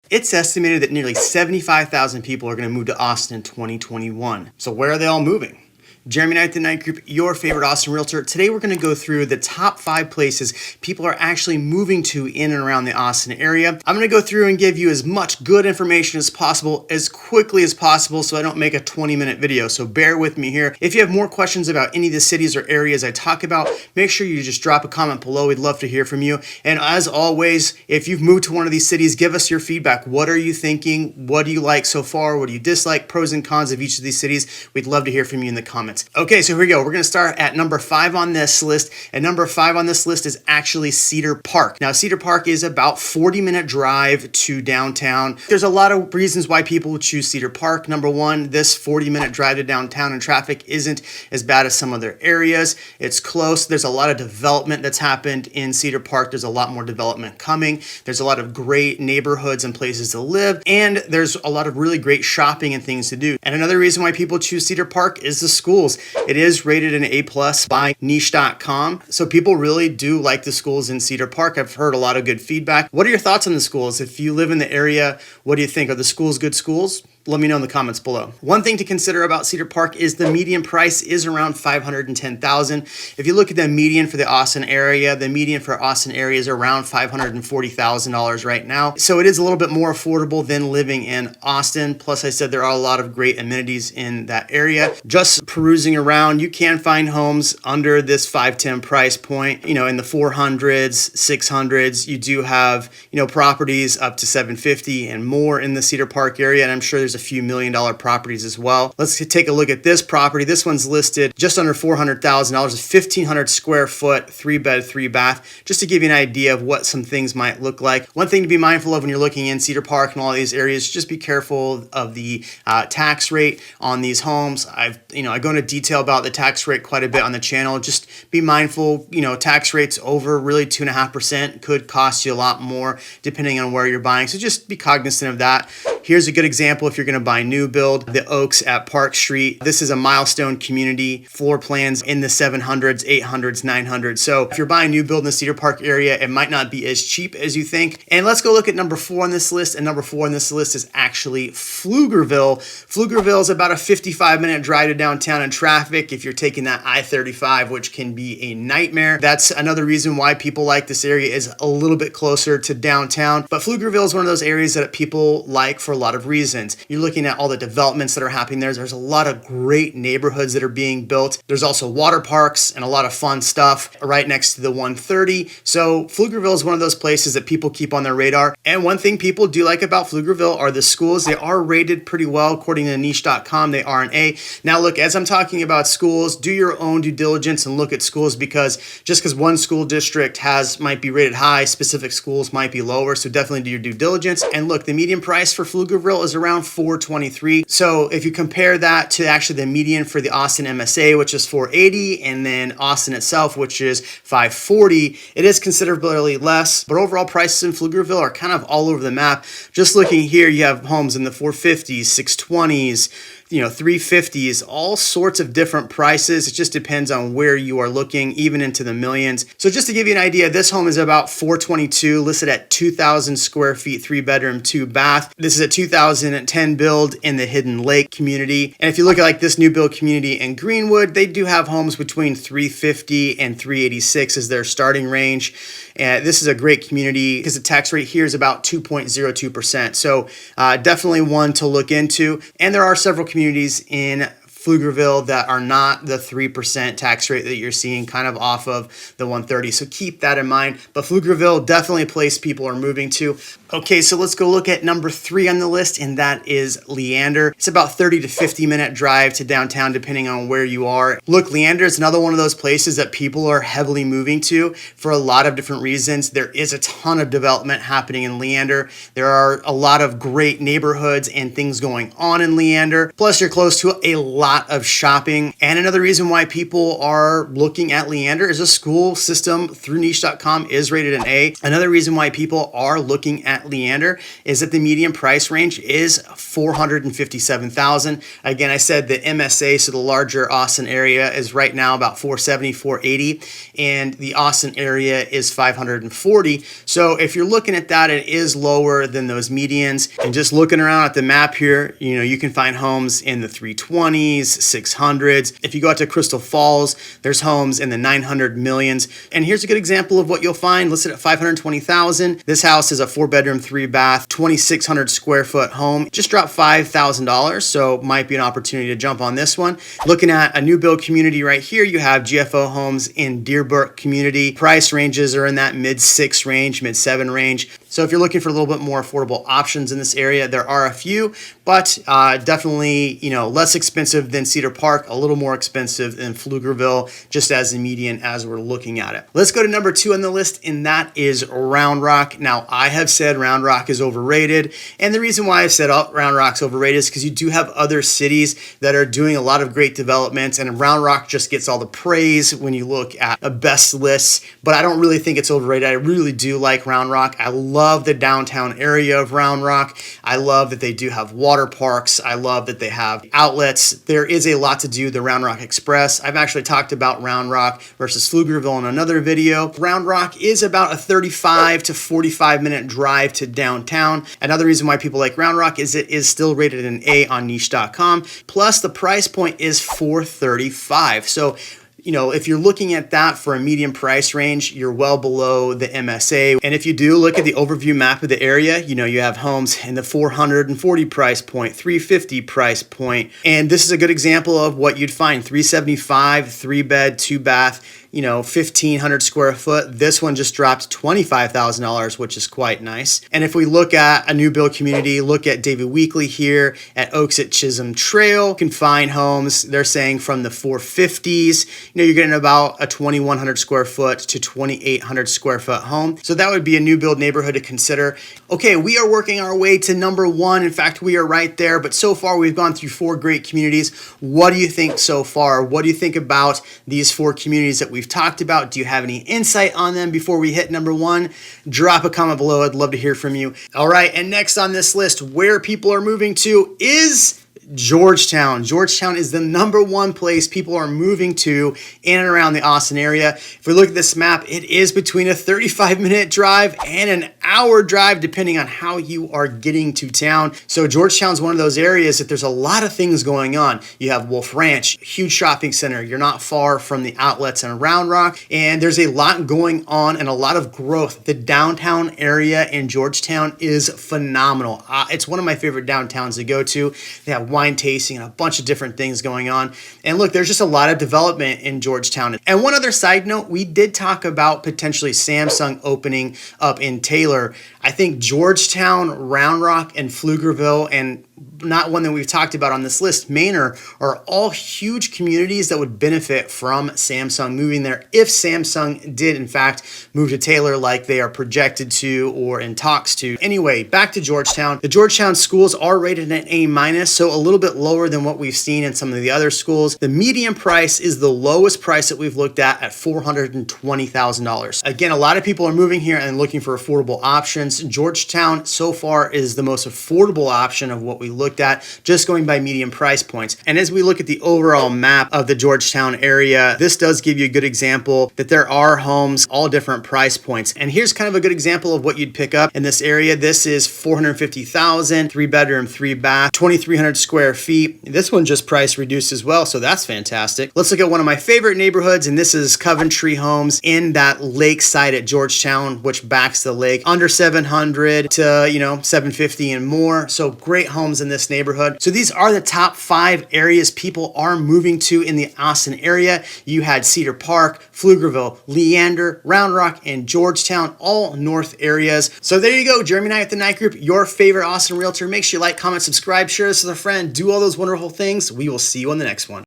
It's estimated that nearly 75,000 people are going to move to Austin in 2021. So where are they all moving? Jeremy Knight, the Knight Group, your favorite Austin realtor. Today we're going to go through the top 5 places people are actually moving to in and around the Austin area. I'm going to go through and give you as much good information as possible, as quickly as possible, so I don't make a 20-minute video. So bear with me here. If you have more questions about any of the cities or areas I talk about, make sure you just drop a comment below. We'd love to hear from you. And as always, if you've moved to one of these cities, give us your feedback. What are you thinking? What do you like so far? What do you dislike? Pros and cons of each of these cities. We'd love to hear from you in the comments. Okay, so here we go. We're going to start at number 5 on this list. And number 5 on this list is actually Cedar Park. Now, Cedar Park is about 40-minute drive to downtown. There's a lot of reasons why people would choose Cedar Park. Number 1, this 40-minute drive to downtown and traffic isn't as bad as some other areas. It's close. There's a lot of development that's happened in Cedar Park. There's a lot more development coming. There's a lot of great neighborhoods and places to live. And there's a lot of really great shopping and things to do. And another reason why people choose Cedar Park is the schools. It is rated an A+ by niche.com. So people really do like the schools in Cedar Park. I've heard a lot of good feedback. What are your thoughts on the schools? If you live in the area, what do you think? Are the schools good schools? Let me know in the comments below. One thing to consider about Cedar Park is the median price is around $510,000. If you look at the median for the Austin area, the median for Austin area is around $540,000 right now. So it is a little bit more affordable than living in Austin. Plus, I said there are a lot of great amenities in that area. Just perusing around, you can find homes under this 510 price point. You know, in the 400s, 600s, you do have, properties up to 750 and more in the Cedar Park area. And I'm sure there's a few $1 million properties as well. Let's take a look at this property. This one's listed just under $400,000, a 1,500 square foot, 3-bed, 3-bath, just to give you an idea of what some things might look like. One thing to be mindful of when you're looking in Cedar Park and all these areas, just be careful of the tax rate on these homes. I go into detail about the tax rate quite a bit on the channel. Just be mindful, tax rates over really 2.5% could cost you a lot more depending on where you're buying. So just be cognizant of that. Here's a good example if you're going to buy new build, the Oaks at Park Street. This is a milestone community, floor plans in the 700s, 800s, 900s. So if you're buying new build in the Cedar Park area, it might not be as cheap as you think. And let's go look at number 4 on this list. And number 4 on this list is actually Flugerville. Flugerville is about a 55-minute drive to downtown in traffic if you're taking that I-35, which can be a nightmare. That's another reason why people like this area, is a little bit closer to downtown. But Flugerville is one of those areas that people like for a lot of reasons. You're looking at all the developments that are happening there. There's a lot of great neighborhoods that are being built. There's also water parks and a lot of fun stuff right next to the 130. So Flugerville is one of those places that people keep on their radar. And one thing people do like about Flugerville are the schools. They are rated pretty well. According to niche.com, they are an A. Now look, as I'm talking about schools, do your own due diligence and look at schools, because just because one school district might be rated high, specific schools might be lower. So definitely do your due diligence. And look, the median price for Flugerville is around $423. So if you compare that to actually the median for the Austin MSA, which is $480, and then Austin itself, which is $540, it is considerably less. But overall prices in Flugerville are kind of all over the map. Just looking here, you have homes in the 450s, 620s, 350s, all sorts of different prices. It just depends on where you are looking, even into the millions. So just to give you an idea, this home is about $422, listed at 2,000 square feet, 3-bedroom, 2-bath. This is a 2010 build in the Hidden Lake community. And if you look at like this new build community in Greenwood, they do have homes between 350 and 386 as their starting range. And this is a great community because the tax rate here is about 2.02%. So definitely one to look into. And there are several communities in Flugerville that are not the 3% tax rate that you're seeing kind of off of the 130. So keep that in mind. But Flugerville, definitely a place people are moving to. Okay, so let's go look at number 3 on the list, and that is Leander. It's about 30 to 50 minute drive to downtown depending on where you are. Look, Leander is another one of those places that people are heavily moving to for a lot of different reasons. There is a ton of development happening in Leander. There are a lot of great neighborhoods and things going on in Leander. Plus, you're close to a lot lot of shopping. And another reason why people are looking at Leander is a school system through niche.com is rated an A. Another reason why people are looking at Leander is that the median price range is $457,000. Again, I said the MSA, so the larger Austin area, is right now about 470, 480, and the Austin area is 540. So if you're looking at that, it is lower than those medians. And just looking around at the map here, you can find homes in the 320s, 600s. If you go out to Crystal Falls, there's homes in the 900 millions. And here's a good example of what you'll find listed at $520,000. This house is a 4-bedroom, 3-bath, 2,600 square foot home. Just dropped $5,000, so might be an opportunity to jump on this one. Looking at a new build community right here, you have GFO Homes in Deerbrook community. Price ranges are in that mid-6 range, mid-7 range. So if you're looking for a little bit more affordable options in this area, there are a few, but definitely, less expensive than Cedar Park, a little more expensive than Flugerville, just as the median as we're looking at it. Let's go to number 2 on the list, and that is Round Rock. Now, I have said Round Rock is overrated, and the reason why I've said Round Rock's overrated is because you do have other cities that are doing a lot of great developments, and Round Rock just gets all the praise when you look at a best lists, but I don't really think it's overrated. I really do like Round Rock. I love the downtown area of Round Rock. I love that they do have water parks. I love that they have outlets. There is a lot to do, the Round Rock Express. I've actually talked about Round Rock versus Flugerville in another video. Round Rock is about a 35 to 45 minute drive to downtown. Another reason why people like Round Rock is it is still rated an A on niche.com. Plus the price point is $435. So if you're looking at that for a medium price range, you're well below the MSA. And if you do look at the overview map of the area, you have homes in the 440 price point, 350 price point. And this is a good example of what you'd find: 375, 3-bed, 2-bath, 1,500 square foot. This one just dropped $25,000, which is quite nice. And if we look at a new build community, look at David Weekley here at Oaks at Chisholm Trail, you can find homes, they're saying from the 450s, you're getting about a 2,100 square foot to 2,800 square foot home. So that would be a new build neighborhood to consider. Okay, we are working our way to number 1. In fact, we are right there, but so far we've gone through 4 great communities. What do you think so far? What do you think about these 4 communities that we've talked about? Do you have any insight on them before we hit number 1? Drop a comment below. I'd love to hear from you. All right, and next on this list, where people are moving to is Georgetown. Georgetown is the number 1 place people are moving to in and around the Austin area. If we look at this map, it is between a 35-minute drive and an hour drive, depending on how you are getting to town. So Georgetown's one of those areas that there's a lot of things going on. You have Wolf Ranch, huge shopping center. You're not far from the outlets in Round Rock, and there's a lot going on and a lot of growth. The downtown area in Georgetown is phenomenal. It's one of my favorite downtowns to go to. They have wine tasting and a bunch of different things going on. And look, there's just a lot of development in Georgetown. And one other side note, we did talk about potentially Samsung opening up in Taylor. I think Georgetown, Round Rock, and Flugerville, and not one that we've talked about on this list, Manor, are all huge communities that would benefit from Samsung moving there if Samsung did in fact move to Taylor like they are projected to or in talks to. Anyway, back to Georgetown. The Georgetown schools are rated an A-, so a little bit lower than what we've seen in some of the other schools. The median price is the lowest price that we've looked at $420,000. Again, a lot of people are moving here and looking for affordable options. Georgetown so far is the most affordable option of what we looked at, just going by median price points. And as we look at the overall map of the Georgetown area, this does give you a good example that there are homes all different price points. And here's kind of a good example of what you'd pick up in this area. This is $450,000, 3-bedroom, 3-bath, 2,300 square feet. This one just price reduced as well, so that's fantastic. Let's look at one of my favorite neighborhoods, and this is Coventry Homes in that lakeside at Georgetown, which backs the lake. Under 700 to 750 and more. So great homes in this neighborhood. So these are the top 5 areas people are moving to in the Austin area. You had Cedar Park, Flugerville, Leander, Round Rock, and Georgetown, all north areas. So there you go, Jeremy and I at the Night Group, your favorite Austin realtor. Make sure you like, comment, subscribe, share this with a friend, do all those wonderful things. We will see you on the next one.